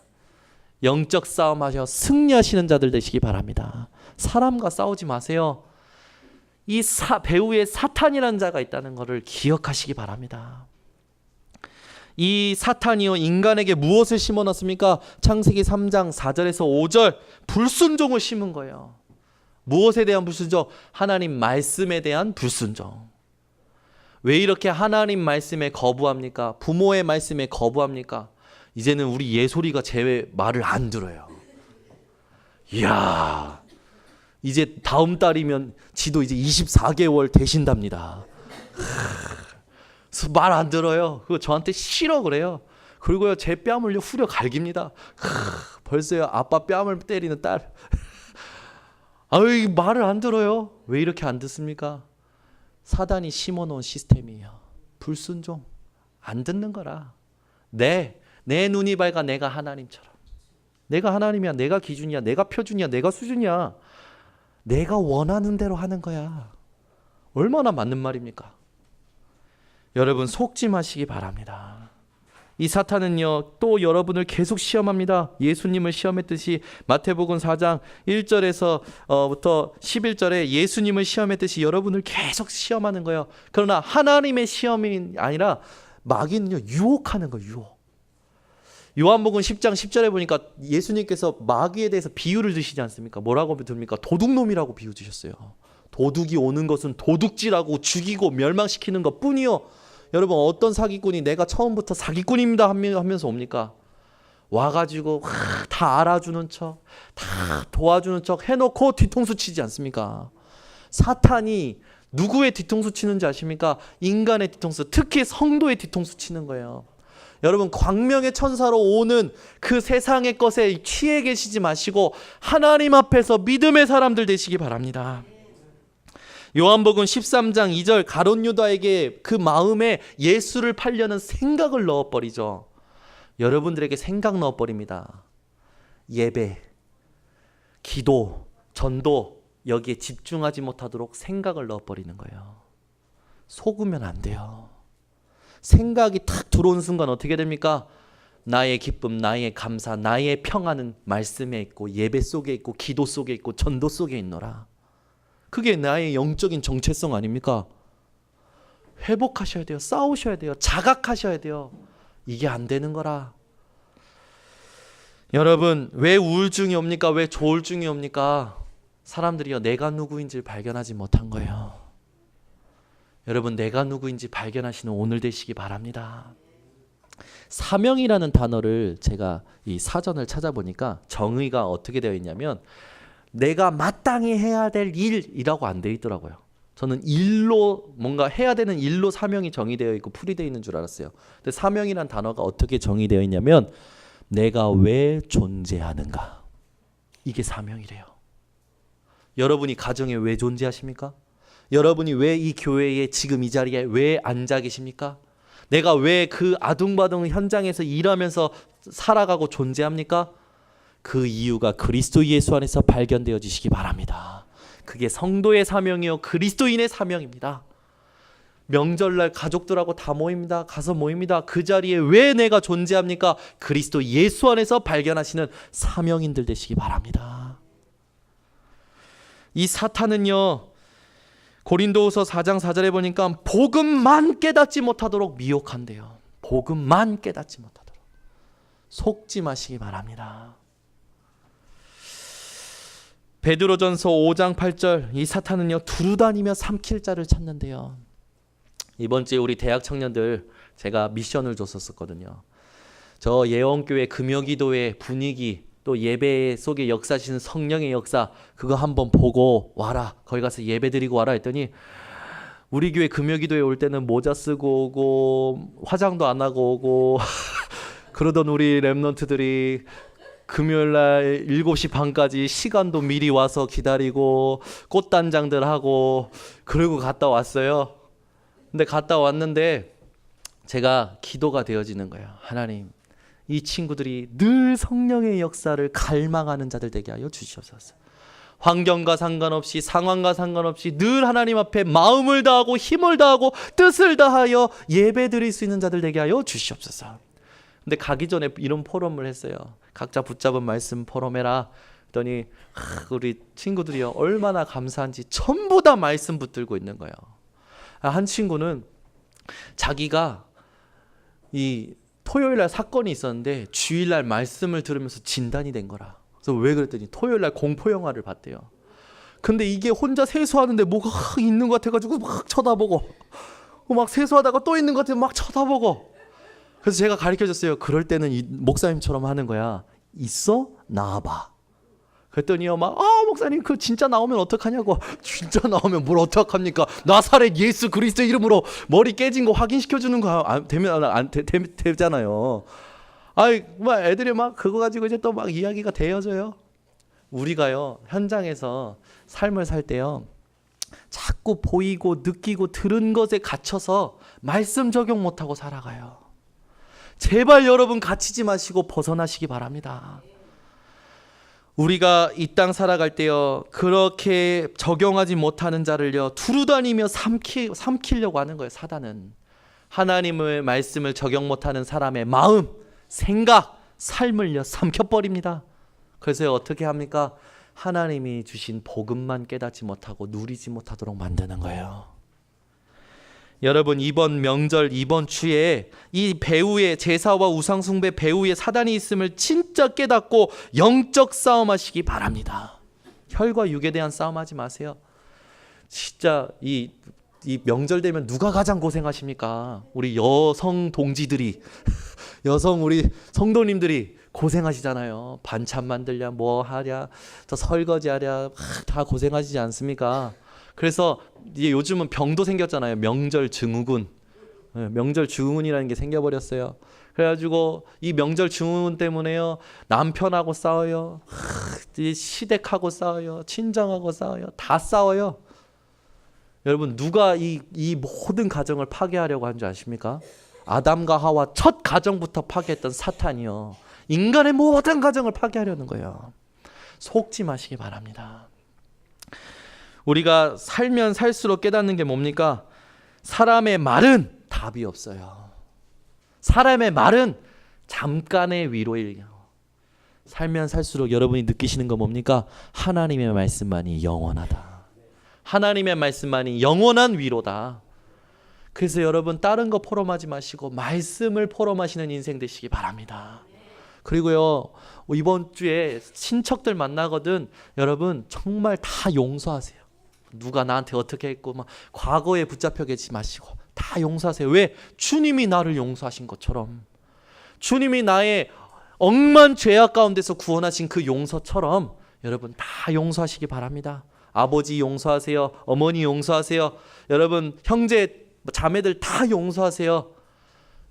영적 싸움 하셔 승리하시는 자들 되시기 바랍니다. 사람과 싸우지 마세요. 이 배후에 사탄이라는 자가 있다는 것을 기억하시기 바랍니다. 이 사탄이요, 인간에게 무엇을 심어놨습니까? 창세기 3장 4절에서 5절, 불순종을 심은 거예요. 무엇에 대한 불순종? 하나님 말씀에 대한 불순종. 왜 이렇게 하나님 말씀에 거부합니까? 부모의 말씀에 거부합니까? 이제는 우리 예솔이가 제 말을 안 들어요. 이야, 이제 다음 달이면 지도 이제 24개월 되신답니다. 말 안 들어요. 그거 저한테 싫어 그래요. 그리고요, 제 뺨을요 후려 갈깁니다. 벌써요, 아빠 뺨을 때리는 딸. 아유, 말을 안 들어요. 왜 이렇게 안 듣습니까? 사단이 심어놓은 시스템이에요. 불순종, 안 듣는 거라. 내 눈이 밝아 내가 하나님처럼. 내가 하나님이야. 내가 기준이야. 내가 표준이야. 내가 수준이야. 내가 원하는 대로 하는 거야. 얼마나 맞는 말입니까? 여러분, 속지 마시기 바랍니다. 이 사탄은요, 또 여러분을 계속 시험합니다. 예수님을 시험했듯이 마태복음 4장 1절에서 부터 11절에 예수님을 시험했듯이 여러분을 계속 시험하는 거예요. 그러나 하나님의 시험이 아니라 마귀는요, 유혹하는 거예요. 유혹. 요한복음 10장 10절에 보니까 예수님께서 마귀에 대해서 비유를 드시지 않습니까? 뭐라고 듭니까? 도둑놈이라고 비유 드셨어요. 도둑이 오는 것은 도둑질하고 죽이고 멸망시키는 것 뿐이요. 여러분, 어떤 사기꾼이 내가 처음부터 사기꾼입니다 하면서 옵니까? 와가지고 다 알아주는 척, 다 도와주는 척 해놓고 뒤통수 치지 않습니까? 사탄이 누구의 뒤통수 치는지 아십니까? 인간의 뒤통수, 특히 성도의 뒤통수 치는 거예요. 여러분, 광명의 천사로 오는 그 세상의 것에 취해 계시지 마시고 하나님 앞에서 믿음의 사람들 되시기 바랍니다. 요한복음 13장 2절, 가룟 유다에게 그 마음에 예수를 팔려는 생각을 넣어버리죠. 여러분들에게 생각 넣어버립니다. 예배, 기도, 전도 여기에 집중하지 못하도록 생각을 넣어버리는 거예요. 속으면 안 돼요. 생각이 탁 들어온 순간 어떻게 됩니까? 나의 기쁨, 나의 감사, 나의 평안은 말씀에 있고 예배 속에 있고 기도 속에 있고 전도 속에 있노라. 그게 나의 영적인 정체성 아닙니까? 회복하셔야 돼요. 싸우셔야 돼요. 자각하셔야 돼요. 이게 안 되는 거라. 여러분, 왜 우울증이 옵니까? 왜 조울증이 옵니까? 사람들이요, 내가 누구인지를 발견하지 못한 거예요. 여러분, 내가 누구인지 발견하시는 오늘 되시기 바랍니다. 사명이라는 단어를 제가 이 사전을 찾아보니까 정의가 어떻게 되어 있냐면 내가 마땅히 해야 될 일이라고 안 되어 있더라고요. 저는 일로 뭔가 해야 되는 일로 사명이 정의되어 있고 풀이되어 있는 줄 알았어요. 근데 사명이란 단어가 어떻게 정의되어 있냐면 내가 왜 존재하는가. 이게 사명이래요. 여러분이 가정에 왜 존재하십니까? 여러분이 왜 이 교회에 지금 이 자리에 왜 앉아 계십니까? 내가 왜 그 아둥바둥 현장에서 일하면서 살아가고 존재합니까? 그 이유가 그리스도 예수 안에서 발견되어지시기 바랍니다. 그게 성도의 사명이요 그리스도인의 사명입니다. 명절날 가족들하고 다 모입니다. 가서 모입니다. 그 자리에 왜 내가 존재합니까? 그리스도 예수 안에서 발견하시는 사명인들 되시기 바랍니다. 이 사탄은요 고린도후서 4장 4절에 보니까 복음만 깨닫지 못하도록 미혹한대요. 복음만 깨닫지 못하도록. 속지 마시기 바랍니다. 베드로전서 5장 8절 이 사탄은요 두루다니며 삼킬 자를 찾는데요. 이번 주에 우리 대학 청년들 제가 미션을 줬었거든요. 저 예원교회 금요기도의 분위기 또 예배 속에 역사하시는 성령의 역사 그거 한번 보고 와라. 거기 가서 예배 드리고 와라 했더니 우리 교회 금요기도에 올 때는 모자 쓰고 오고 화장도 안 하고 오고 그러던 우리 랩런트들이 금요일날 7시 반까지 시간도 미리 와서 기다리고 꽃단장들 하고 그러고 갔다 왔어요. 근데 갔다 왔는데 제가 기도가 되어지는 거예요. 하나님 이 친구들이 늘 성령의 역사를 갈망하는 자들 되게 하여 주시옵소서. 환경과 상관없이 상황과 상관없이 늘 하나님 앞에 마음을 다하고 힘을 다하고 뜻을 다하여 예배 드릴 수 있는 자들 되게 하여 주시옵소서. 근데 가기 전에 이런 포럼을 했어요. 각자 붙잡은 말씀 포럼해라. 그랬더니 우리 친구들이요 얼마나 감사한지 전부 다 말씀 붙들고 있는 거예요. 한 친구는 자기가 이 토요일날 사건이 있었는데 주일날 말씀을 들으면서 진단이 된 거라. 그래서 왜 그랬더니 토요일날 공포영화를 봤대요. 근데 이게 혼자 세수하는데 뭐가 있는 것 같아가지고 막 쳐다보고 막 세수하다가 또 있는 것 같아서 막 쳐다보고 그래서 제가 가르쳐줬어요. 그럴 때는 이 목사님처럼 하는 거야. 있어? 나와봐. 그랬더니요 막 목사님 그 진짜 나오면 어떡하냐고. 진짜 나오면 뭘 어떡합니까? 나사렛 예수 그리스도 이름으로 머리 깨진 거 확인시켜주는 거 되면 되잖아요. 막 애들이 막 그거 가지고 이제 또 막 이야기가 되어져요. 우리가요 현장에서 삶을 살 때요 자꾸 보이고 느끼고 들은 것에 갇혀서 말씀 적용 못하고 살아가요. 제발 여러분 갇히지 마시고 벗어나시기 바랍니다. 우리가 이 땅 살아갈 때요 그렇게 적용하지 못하는 자를요 두루다니며 삼키려고 하는 거예요. 사단은 하나님의 말씀을 적용 못하는 사람의 마음, 생각, 삶을요 삼켜버립니다. 그래서 어떻게 합니까? 하나님이 주신 복음만 깨닫지 못하고 누리지 못하도록 만드는 거예요. 여러분 이번 명절 이번 주에 이 배후에 제사와 우상숭배 배후에 사단이 있음을 진짜 깨닫고 영적 싸움하시기 바랍니다. 혈과 육에 대한 싸움하지 마세요. 진짜 이 명절 되면 누가 가장 고생하십니까? 우리 여성 동지들이 여성 우리 성도님들이 고생하시잖아요. 반찬 만들랴 뭐 하랴 저 설거지하랴 다 고생하시지 않습니까? 그래서 이제 요즘은 병도 생겼잖아요. 명절 증후군. 명절 증후군이라는 게 생겨버렸어요. 그래가지고 이 명절 증후군 때문에요 남편하고 싸워요. 시댁하고 싸워요. 친정하고 싸워요. 다 싸워요. 여러분 누가 이 모든 가정을 파괴하려고 한 줄 아십니까? 아담과 하와 첫 가정부터 파괴했던 사탄이요, 인간의 모든 가정을 파괴하려는 거예요. 속지 마시기 바랍니다. 우리가 살면 살수록 깨닫는 게 뭡니까? 사람의 말은 답이 없어요. 사람의 말은 잠깐의 위로예요. 살면 살수록 여러분이 느끼시는 건 뭡니까? 하나님의 말씀만이 영원하다. 하나님의 말씀만이 영원한 위로다. 그래서 여러분 다른 거 포럼하지 마시고 말씀을 포럼하시는 인생 되시기 바랍니다. 그리고요, 이번 주에 친척들 만나거든 여러분 정말 다 용서하세요. 누가 나한테 어떻게 했고 막 과거에 붙잡혀 계시지 마시고 다 용서하세요. 왜? 주님이 나를 용서하신 것처럼, 주님이 나의 억만 죄악 가운데서 구원하신 그 용서처럼 여러분 다 용서하시기 바랍니다. 아버지 용서하세요. 어머니 용서하세요. 여러분 형제 자매들 다 용서하세요.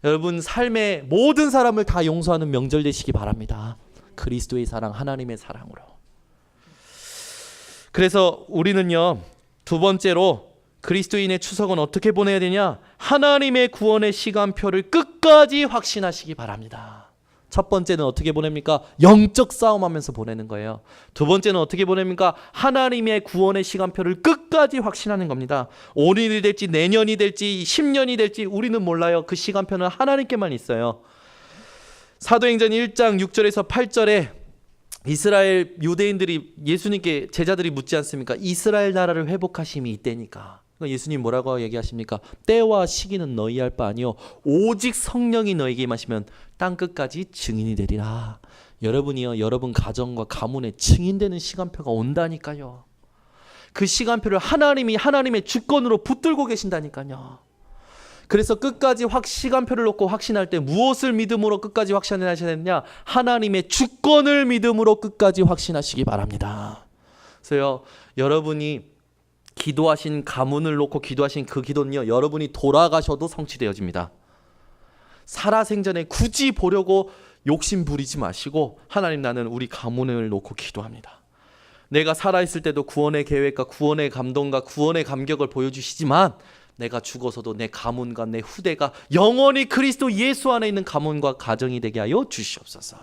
여러분 삶의 모든 사람을 다 용서하는 명절 되시기 바랍니다. 그리스도의 사랑, 하나님의 사랑으로. 그래서 우리는요, 두 번째로 그리스도인의 추석은 어떻게 보내야 되냐? 하나님의 구원의 시간표를 끝까지 확신하시기 바랍니다. 첫 번째는 어떻게 보냅니까? 영적 싸움하면서 보내는 거예요. 두 번째는 어떻게 보냅니까? 하나님의 구원의 시간표를 끝까지 확신하는 겁니다. 오늘이 될지 내년이 될지 10년이 될지 우리는 몰라요. 그 시간표는 하나님께만 있어요. 사도행전 1장 6절에서 8절에 이스라엘 유대인들이 예수님께 제자들이 묻지 않습니까? 이스라엘 나라를 회복하심이 이때니까. 예수님 뭐라고 얘기하십니까? 때와 시기는 너희 할 바 아니요 오직 성령이 너에게 임하시면 땅끝까지 증인이 되리라. 여러분이요, 여러분 가정과 가문에 증인되는 시간표가 온다니까요. 그 시간표를 하나님이 하나님의 주권으로 붙들고 계신다니까요. 그래서 끝까지 시간표를 놓고 확신할 때 무엇을 믿음으로 끝까지 확신하셔야 되느냐? 하나님의 주권을 믿음으로 끝까지 확신하시기 바랍니다. 그래서요, 여러분이 기도하신 가문을 놓고 기도하신 그 기도는요, 여러분이 돌아가셔도 성취되어집니다. 살아생전에 굳이 보려고 욕심 부리지 마시고, 하나님 나는 우리 가문을 놓고 기도합니다. 내가 살아있을 때도 구원의 계획과 구원의 감동과 구원의 감격을 보여주시지만 내가 죽어서도 내 가문과 내 후대가 영원히 그리스도 예수 안에 있는 가문과 가정이 되게 하여 주시옵소서.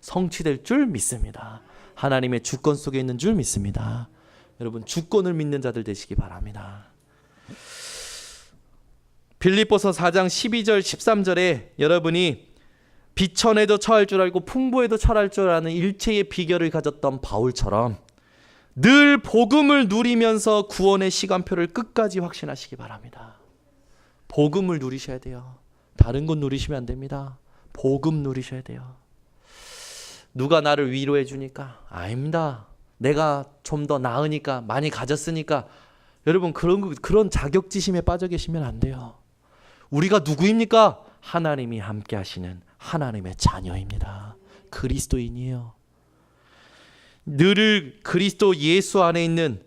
성취될 줄 믿습니다. 하나님의 주권 속에 있는 줄 믿습니다. 여러분 주권을 믿는 자들 되시기 바랍니다. 빌립보서 4장 12절 13절에 여러분이 비천에도 처할 줄 알고 풍부에도 처할 줄 아는 일체의 비결을 가졌던 바울처럼 늘 복음을 누리면서 구원의 시간표를 끝까지 확신하시기 바랍니다. 복음을 누리셔야 돼요. 다른 것 누리시면 안 됩니다. 복음 누리셔야 돼요. 누가 나를 위로해 주니까 아닙니다. 내가 좀 더 나으니까, 많이 가졌으니까. 여러분 그런 자격지심에 빠져 계시면 안 돼요. 우리가 누구입니까? 하나님이 함께 하시는 하나님의 자녀입니다. 그리스도인이에요. 늘 그리스도 예수 안에 있는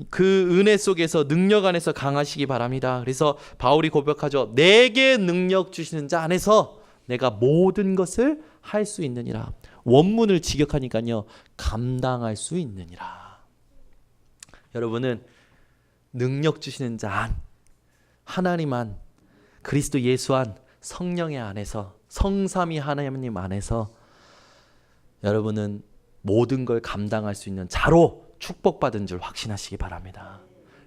그 은혜 속에서 능력 안에서 강하시기 바랍니다. 그래서 바울이 고백하죠. 내게 능력 주시는 자 안에서 내가 모든 것을 할 수 있느니라. 원문을 직역하니까요, 감당할 수 있느니라. 여러분은 능력 주시는 자 안, 하나님 안, 그리스도 예수 안, 성령의 안에서, 성삼위 하나님 안에서 여러분은 모든 걸 감당할 수 있는 자로 축복받은 줄 확신하시기 바랍니다.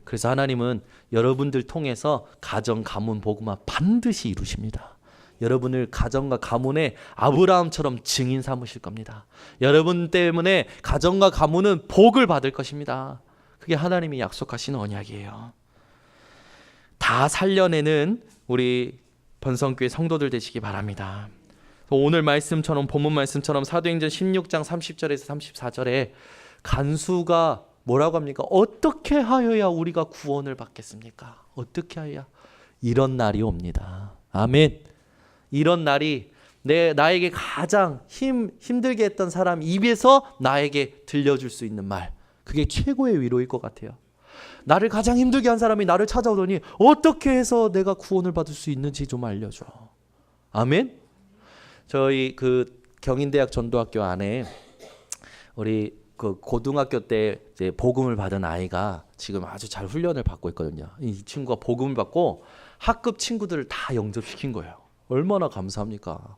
그래서 하나님은 여러분들 통해서 가정, 가문, 복음화 반드시 이루십니다. 여러분을 가정과 가문에 아브라함처럼 증인 삼으실 겁니다. 여러분 때문에 가정과 가문은 복을 받을 것입니다. 그게 하나님이 약속하신 언약이에요. 다 살려내는 우리 번성교회 성도들 되시기 바랍니다. 오늘 말씀처럼, 본문 말씀처럼 사도행전 16장 30절에서 34절에 간수가 뭐라고 합니까? 어떻게 하여야 우리가 구원을 받겠습니까? 어떻게 하여야? 이런 날이 옵니다. 아멘. 이런 날이 나에게 가장 힘들게 했던 사람 입에서 나에게 들려줄 수 있는 말, 그게 최고의 위로일 것 같아요. 나를 가장 힘들게 한 사람이 나를 찾아오더니 어떻게 해서 내가 구원을 받을 수 있는지 좀 알려줘. 아멘. 저희 그 경인대학 전도학교 안에 우리 그 고등학교 때 이제 복음을 받은 아이가 지금 아주 잘 훈련을 받고 있거든요. 이 친구가 복음을 받고 학급 친구들을 다 영접시킨 거예요. 얼마나 감사합니까?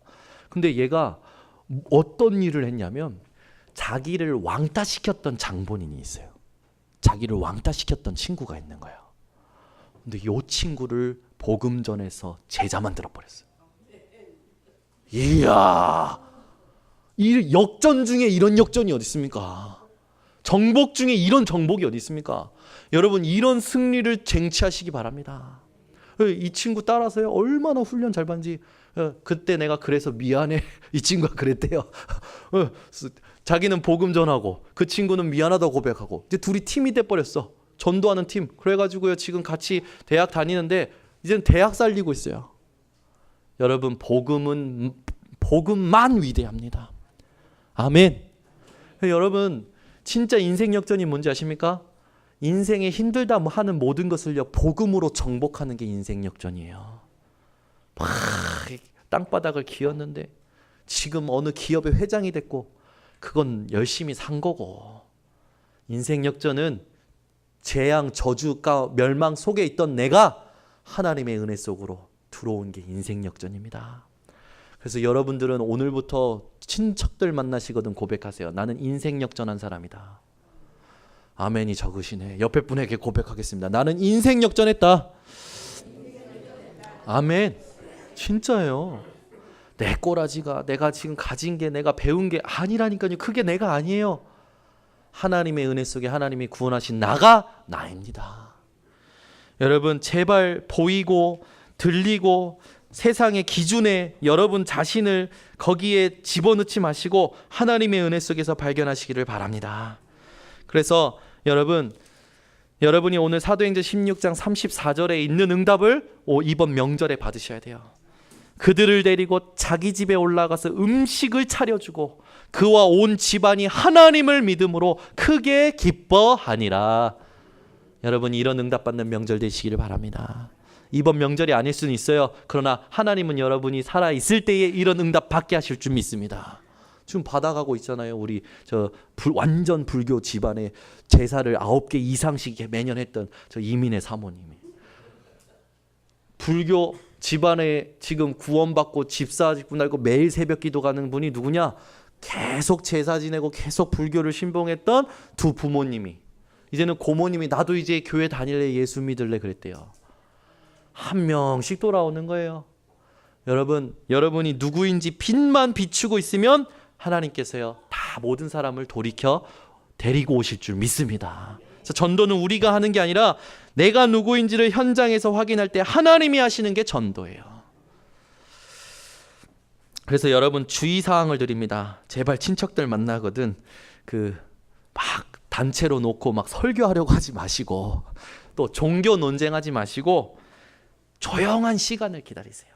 근데 얘가 어떤 일을 했냐면 자기를 왕따시켰던 장본인이 있어요. 자기를 왕따시켰던 친구가 있는 거예요. 근데 이 친구를 복음 전해서 제자 만들어 버렸어요. 이야, 이 역전 중에 이런 역전이 어디 있습니까? 정복 중에 이런 정복이 어디 있습니까? 여러분, 이런 승리를 쟁취하시기 바랍니다. 이 친구 따라서요, 얼마나 훈련 잘 받는지. 그때 내가 그래서 미안해, 이 친구가 그랬대요. 자기는 복음 전하고 그 친구는 미안하다고 고백하고 이제 둘이 팀이 돼버렸어. 전도하는 팀. 그래가지고요, 지금 같이 대학 다니는데 이제는 대학 살리고 있어요. 여러분, 복음만 위대합니다. 아멘. 여러분, 진짜 인생 역전이 뭔지 아십니까? 인생에 힘들다 하는 모든 것을요, 복음으로 정복하는 게 인생 역전이에요. 막 땅바닥을 기었는데 지금 어느 기업의 회장이 됐고 그건 열심히 산 거고, 인생 역전은 재앙, 저주가 멸망 속에 있던 내가 하나님의 은혜 속으로 들어온 게 인생 역전입니다. 그래서 여러분들은 오늘부터 친척들 만나시거든 고백하세요. 나는 인생 역전한 사람이다. 아멘이 적으시네. 옆에 분에게 고백하겠습니다. 나는 인생 역전했다. 아멘. 진짜예요. 내 꼬라지가, 내가 지금 가진 게, 내가 배운 게 아니라니까요. 그게 내가 아니에요. 하나님의 은혜 속에 하나님이 구원하신 나가 나입니다. 여러분, 제발 보이고 들리고 세상의 기준에 여러분 자신을 거기에 집어넣지 마시고 하나님의 은혜 속에서 발견하시기를 바랍니다. 그래서 여러분이 오늘 사도행전 16장 34절에 있는 응답을 이번 명절에 받으셔야 돼요. 그들을 데리고 자기 집에 올라가서 음식을 차려주고 그와 온 집안이 하나님을 믿음으로 크게 기뻐하니라. 여러분, 이런 응답받는 명절 되시기를 바랍니다. 이번 명절이 아닐 수는 있어요. 그러나 하나님은 여러분이 살아있을 때에 이런 응답 받게 하실 줄 믿습니다. 지금 받아가고 있잖아요. 우리 완전 불교 집안에 제사를 9개 이상씩 매년 했던 저 이민의 사모님이, 불교 집안에 지금 구원받고 집사직분 달고 매일 새벽 기도 가는 분이 누구냐? 계속 제사 지내고 계속 불교를 신봉했던 두 부모님이, 이제는 고모님이 나도 이제 교회 다닐래, 예수 믿을래 그랬대요. 한 명씩 돌아오는 거예요. 여러분이 누구인지 빛만 비추고 있으면 하나님께서요, 다 모든 사람을 돌이켜 데리고 오실 줄 믿습니다. 그래서 전도는 우리가 하는 게 아니라 내가 누구인지를 현장에서 확인할 때 하나님이 하시는 게 전도예요. 그래서 여러분, 주의사항을 드립니다. 제발 친척들 만나거든 막 단체로 놓고 막 설교하려고 하지 마시고, 또 종교 논쟁하지 마시고 조용한 시간을 기다리세요.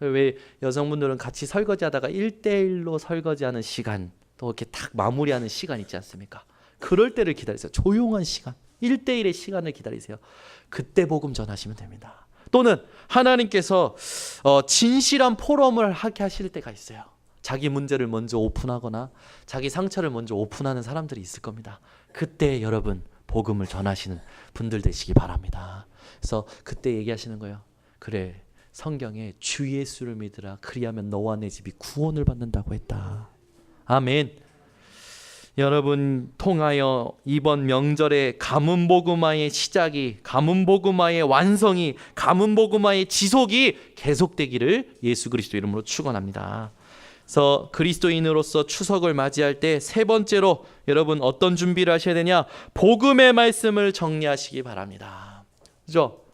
왜 여성분들은 같이 설거지하다가 1대1로 설거지하는 시간, 또 이렇게 딱 마무리하는 시간 있지 않습니까? 그럴 때를 기다리세요. 조용한 시간, 1대1의 시간을 기다리세요. 그때 복음 전하시면 됩니다. 또는 하나님께서 진실한 포럼을 하게 하실 때가 있어요. 자기 문제를 먼저 오픈하거나 자기 상처를 먼저 오픈하는 사람들이 있을 겁니다. 그때 여러분 복음을 전하시는 분들 되시기 바랍니다. 그래서 그때 얘기하시는 거예요. 그래, 성경에 주 예수를 믿으라. 그리하면 너와 내 집이 구원을 받는다고 했다. 아멘. 여러분 통하여 이번 명절에 가문복음화의 시작이, 가문복음화의 완성이, 가문복음화의 지속이 계속되기를 예수 그리스도 이름으로 축원합니다. 그래서 그리스도인으로서 추석을 맞이할 때 세 번째로 여러분 어떤 준비를 하셔야 되냐? 복음의 말씀을 정리하시기 바랍니다. 그죠?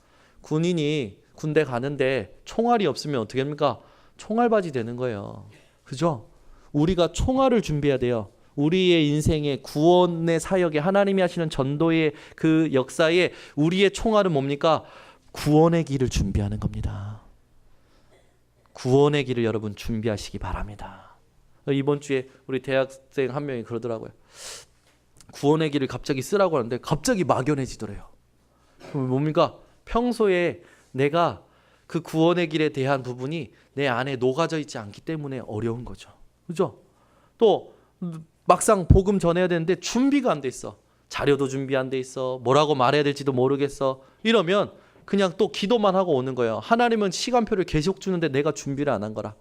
군인이 군대 가는데 총알이 없으면 어떻게 합니까? 총알바지 되는 거예요. 그죠? 우리가 총알을 준비해야 돼요. 우리의 인생의 구원의 사역에, 하나님이 하시는 전도의 그 역사에 우리의 총알은 뭡니까? 구원의 길을 준비하는 겁니다. 구원의 길을 여러분 준비하시기 바랍니다. 이번 주에 우리 대학생 한 명이 그러더라고요. 구원의 길을 갑자기 쓰라고 하는데 갑자기 막연해지더래요. 뭡니까? 평소에 내가 그 구원의 길에 대한 부분이 내 안에 녹아져 있지 않기 때문에 어려운 거죠. 그죠? 또 막상 복음 전해야 되는데 준비가 안 돼 있어. 자료도 준비 안 돼 있어. 뭐라고 말해야 될지도 모르겠어. 이러면 그냥 또 기도만 하고 오는 거예요. 하나님은 시간표를 계속 주는데 내가 준비를 안 한 거라.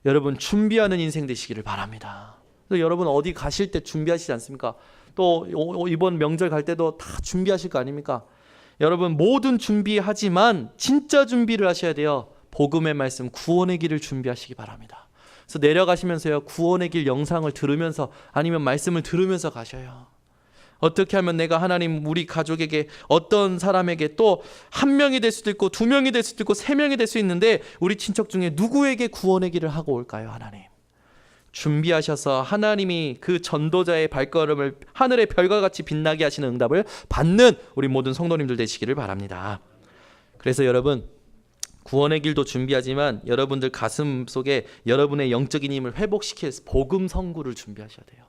여러분 준비하는 인생 되시기를 바랍니다. 그래서 여러분 어디 가실 때 준비하시지 않습니까? 또 이번 명절 갈 때도 다 준비하실 거 아닙니까? 여러분 모든 준비하지만 진짜 준비를 하셔야 돼요. 복음의 말씀, 구원의 길을 준비하시기 바랍니다. 그래서 내려가시면서요, 구원의 길 영상을 들으면서 아니면 말씀을 들으면서 가셔요. 어떻게 하면 내가 하나님 우리 가족에게 어떤 사람에게 또 한 명이 될 수도 있고 두 명이 될 수도 있고 세 명이 될 수 있는데 우리 친척 중에 누구에게 구원의 길을 하고 올까요? 하나님 준비하셔서 하나님이 그 전도자의 발걸음을 하늘의 별과 같이 빛나게 하시는 응답을 받는 우리 모든 성도님들 되시기를 바랍니다. 그래서 여러분 구원의 길도 준비하지만 여러분들 가슴 속에 여러분의 영적인 힘을 회복시킬 복음 선구를 준비하셔야 돼요.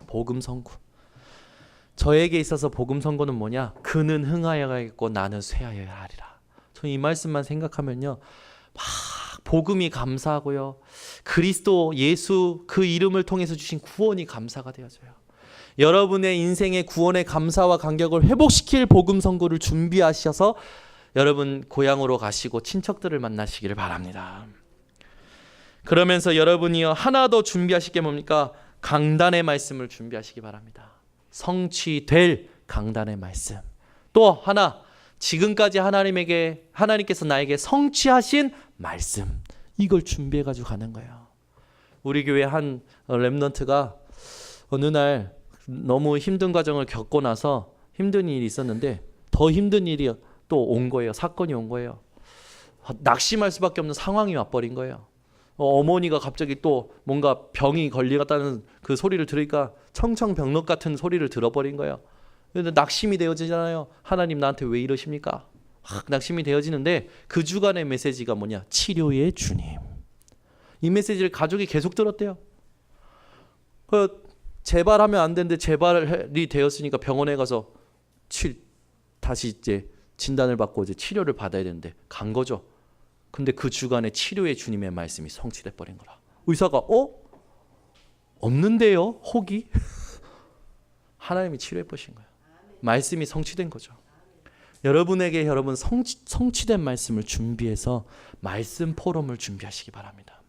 복음 선구. 저에게 있어서 복음 선고는 뭐냐? 그는 흥하여야겠고 나는 쇠하여야 하리라. 저는 이 말씀만 생각하면요, 막 복음이 감사하고요, 그리스도 예수 그 이름을 통해서 주신 구원이 감사가 되어져요. 여러분의 인생의 구원의 감사와 감격을 회복시킬 복음 선고를 준비하셔서 여러분 고향으로 가시고 친척들을 만나시기를 바랍니다. 그러면서 여러분이요 하나 더 준비하실 게 뭡니까? 강단의 말씀을 준비하시기 바랍니다. 성취될 강단의 말씀. 또 하나, 지금까지 하나님께서 나에게 성취하신 말씀, 이걸 준비해 가지고 가는 거예요. 우리 교회 한 렘넌트가 어느 날 너무 힘든 과정을 겪고 나서 힘든 일이 있었는데 더 힘든 일이 또 온 거예요. 사건이 온 거예요. 낙심할 수밖에 없는 상황이 와버린 거예요. 어머니가 갑자기 또 뭔가 병이 걸리겠다는 그 소리를 들으니까 청청병력 같은 소리를 들어버린 거예요. 그런데 낙심이 되어지잖아요. 하나님 나한테 왜 이러십니까? 낙심이 되어지는데 그 주간의 메시지가 뭐냐? 치료의 주님. 이 메시지를 가족이 계속 들었대요. 재발하면 안 되는데 재발이 되었으니까 병원에 가서 다시 이제 진단을 받고 이제 치료를 받아야 되는데 간 거죠. 근데 그 주간에 치료의 주님의 말씀이 성취돼 버린 거라. 의사가 없는데요? 혹이? 하나님이 치료해 보신 거예요. 말씀이 성취된 거죠. 여러분에게 여러분 성취된 말씀을 준비해서 말씀 포럼을 준비하시기 바랍니다.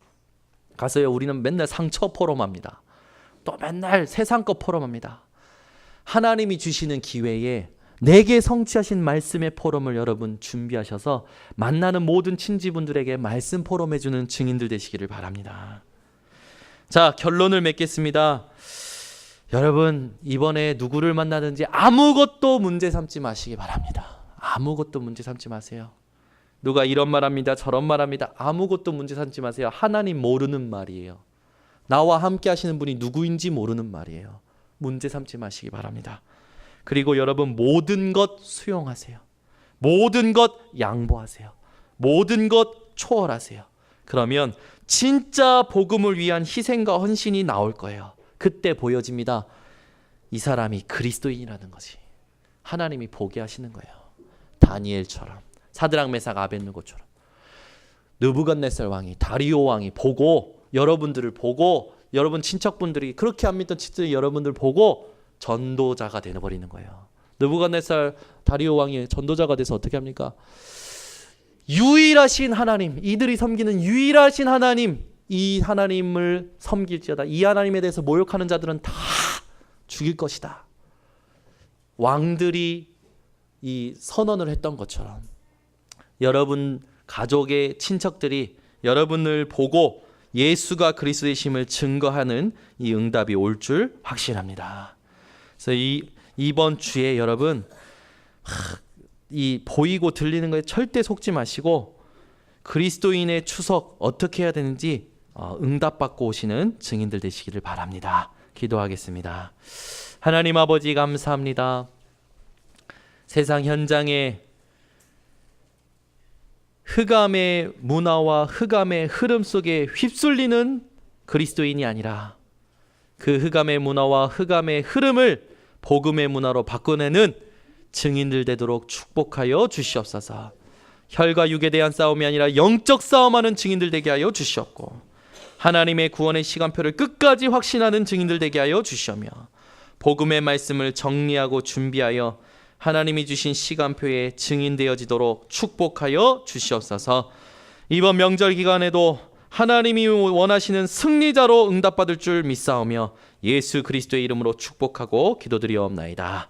가서요, 우리는 맨날 상처 포럼합니다. 또 맨날 세상 거 포럼합니다. 하나님이 주시는 기회에 내게 성취하신 말씀의 포럼을 여러분 준비하셔서 만나는 모든 친지분들에게 말씀 포럼해주는 증인들 되시기를 바랍니다. 자, 결론을 맺겠습니다. 여러분 이번에 누구를 만나든지 아무것도 문제 삼지 마시기 바랍니다. 아무것도 문제 삼지 마세요. 누가 이런 말합니다, 저런 말합니다. 아무것도 문제 삼지 마세요. 하나님 모르는 말이에요. 나와 함께 하시는 분이 누구인지 모르는 말이에요. 문제 삼지 마시기 바랍니다. 그리고 여러분 모든 것 수용하세요. 모든 것 양보하세요. 모든 것 초월하세요. 그러면 진짜 복음을 위한 희생과 헌신이 나올 거예요. 그때 보여집니다. 이 사람이 그리스도인이라는 것이. 하나님이 보게 하시는 거예요. 다니엘처럼, 사드락 메삭 아벳느고처럼, 느부갓네살 왕이, 다리오 왕이 보고, 여러분들을 보고, 여러분 친척분들이 그렇게 안 믿던 친척들이 여러분들 보고 전도자가 되어버리는 거예요. 느부갓네살 다리오 왕이 전도자가 돼서 어떻게 합니까? 유일하신 하나님, 이들이 섬기는 유일하신 하나님, 이 하나님을 섬길지어다. 이 하나님에 대해서 모욕하는 자들은 다 죽일 것이다. 왕들이 이 선언을 했던 것처럼 여러분 가족의 친척들이 여러분을 보고 예수가 그리스도이심을 증거하는 이 응답이 올 줄 확신합니다. 그래서 이번 주에 여러분 이 보이고 들리는 거에 절대 속지 마시고 그리스도인의 추석 어떻게 해야 되는지 응답받고 오시는 증인들 되시기를 바랍니다. 기도하겠습니다. 하나님 아버지 감사합니다. 세상 현장에 흑암의 문화와 흑암의 흐름 속에 휩쓸리는 그리스도인이 아니라 그 흑암의 문화와 흑암의 흐름을 복음의 문화로 바꿔내는 증인들 되도록 축복하여 주시옵소서. 혈과 육에 대한 싸움이 아니라 영적 싸움하는 증인들 되게 하여 주시옵고 하나님의 구원의 시간표를 끝까지 확신하는 증인들 되게 하여 주시오며 복음의 말씀을 정리하고 준비하여 하나님이 주신 시간표에 증인되어지도록 축복하여 주시옵소서. 이번 명절 기간에도 하나님이 원하시는 승리자로 응답받을 줄 믿사오며 예수 그리스도의 이름으로 축복하고 기도드리옵나이다.